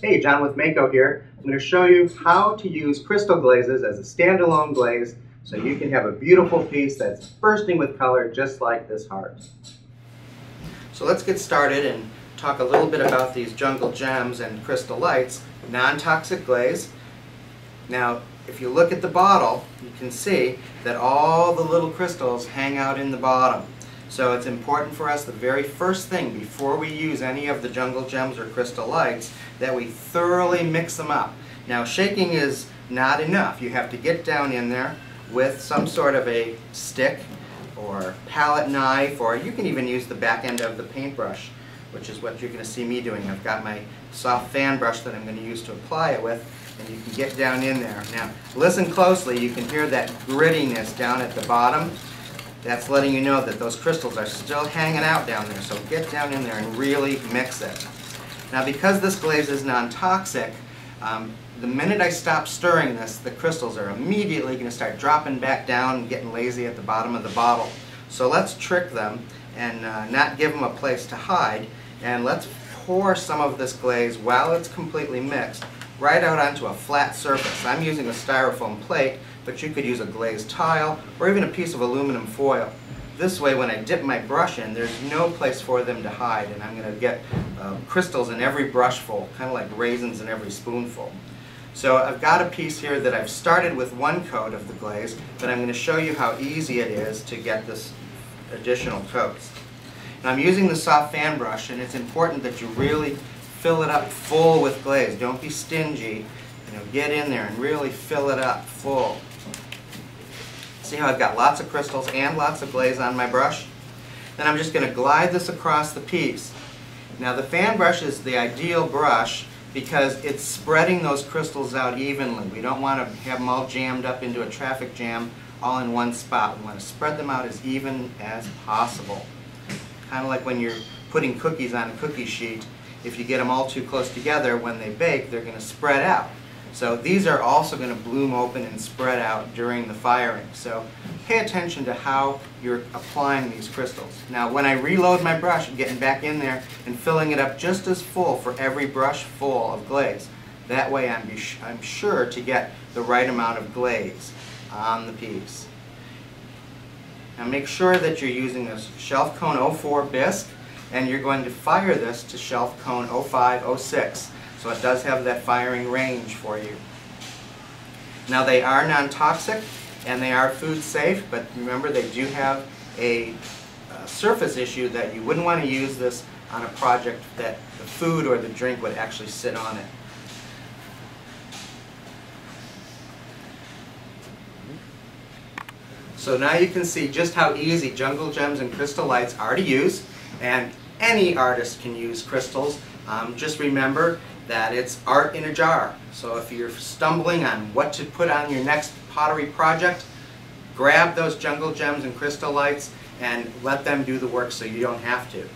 Hey, John with Mayco here. I'm going to show you how to use crystal glazes as a standalone glaze so you can have a beautiful piece that's bursting with color just like this heart. So let's get started and talk a little bit about these jungle gems and crystal lights. Non-toxic glaze. Now, if you look at the bottle, you can see that all the little crystals hang out in the bottom. So it's important for us, the very first thing before we use any of the jungle gems or crystal lights, that we thoroughly mix them up. Now, shaking is not enough. You have to get down in there with some sort of a stick or palette knife, or you can even use the back end of the paintbrush, which is what you're going to see me doing. I've got my soft fan brush that I'm going to use to apply it with, and you can get down in there. Now, listen closely. You can hear that grittiness down at the bottom. That's letting you know that those crystals are still hanging out down there, so get down in there and really mix it. Now, because this glaze is non-toxic, the minute I stop stirring this, the crystals are immediately going to start dropping back down and getting lazy at the bottom of the bottle. So let's trick them and not give them a place to hide, and let's pour some of this glaze while it's completely mixed right out onto a flat surface. I'm using a styrofoam plate, but you could use a glazed tile or even a piece of aluminum foil. This way, when I dip my brush in, there's no place for them to hide, and I'm going to get crystals in every brushful, kind of like raisins in every spoonful. So I've got a piece here that I've started with one coat of the glaze, but I'm going to show you how easy it is to get this additional coats. Now, I'm using the soft fan brush, and it's important that you really fill it up full with glaze. Don't be stingy. Get in there and really fill it up full. See how I've got lots of crystals and lots of glaze on my brush? Then I'm just going to glide this across the piece. Now, the fan brush is the ideal brush because it's spreading those crystals out evenly. We don't want to have them all jammed up into a traffic jam all in one spot. We want to spread them out as even as possible. Kind of like when you're putting cookies on a cookie sheet. If you get them all too close together, when they bake, they're going to spread out. So these are also going to bloom open and spread out during the firing. So pay attention to how you're applying these crystals. Now, when I reload my brush, I'm getting back in there and filling it up just as full for every brush full of glaze. That way I'm sure to get the right amount of glaze on the piece. Now, make sure that you're using a shelf cone 04 bisque, and you're going to fire this to shelf cone 05, 06. So it does have that firing range for you. Now, they are non-toxic and they are food safe, but remember they do have a surface issue that you wouldn't want to use this on a project that the food or the drink would actually sit on it. So now you can see just how easy jungle gems and crystal lights are to use, and any artist can use crystals. Just remember that it's art in a jar. So if you're stumbling on what to put on your next pottery project, grab those jungle gems and crystal lights and let them do the work so you don't have to.